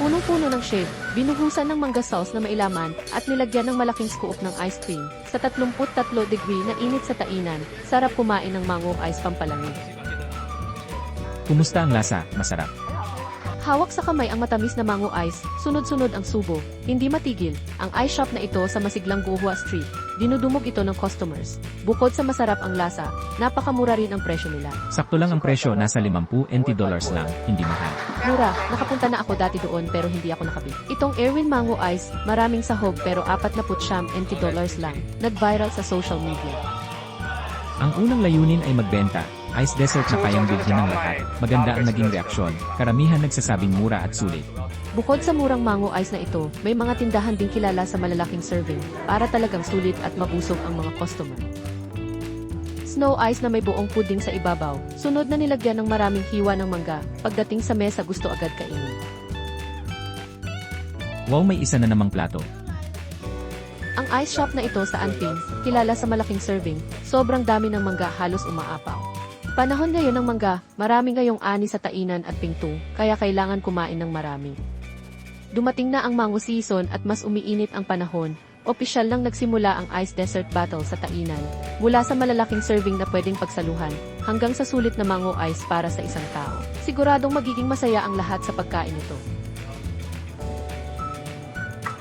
Punong-puno ng shade, binuhusan ng mangga sauce na mailaman at nilagyan ng malaking scoop ng ice cream. Sa 33 degree na init sa tainan, sarap kumain ng mango ice pampalamig. Kumusta ang lasa? Masarap. Hawak sa kamay ang matamis na mango ice, sunod-sunod ang subo. Hindi matigil, ang ice shop na ito sa masiglang Guhua Street. Dinudumog ito ng customers. Bukod sa masarap ang lasa, napakamura rin ang presyo nila. Sakto lang ang presyo, nasa 50 NT dollars lang, hindi mahal. Mura, nakapunta na ako dati doon pero hindi ako nakabili. Itong Erwin Mango Ice, maraming sahog pero 49 NT dollars lang. Nag-viral sa social media. Ang unang layunin ay magbenta. Ice dessert na kayang bilhin ng lahat. Maganda ang naging reaksyon. Karamihan nagsasabing mura at sulit. Bukod sa murang mango ice na ito, may mga tindahan ding kilala sa malalaking serving para talagang sulit at mabusog ang mga customer. Snow ice na may buong puding sa ibabaw, sunod na nilagyan ng maraming hiwa ng mangga. Pagdating sa mesa gusto agad kainin. Wow, may isa na namang plato. Ang ice shop na ito sa Anping, kilala sa malaking serving, sobrang dami ng mangga halos umaapaw. Panahon ngayon ng mangga, marami ngayong ani sa tainan at pingtung, kaya kailangan kumain ng marami. Dumating na ang mango season at mas umiinit ang panahon, opisyal lang nagsimula ang ice dessert battle sa tainan, mula sa malalaking serving na pwedeng pagsaluhan, hanggang sa sulit na mango ice para sa isang tao. Siguradong magiging masaya ang lahat sa pagkain ito.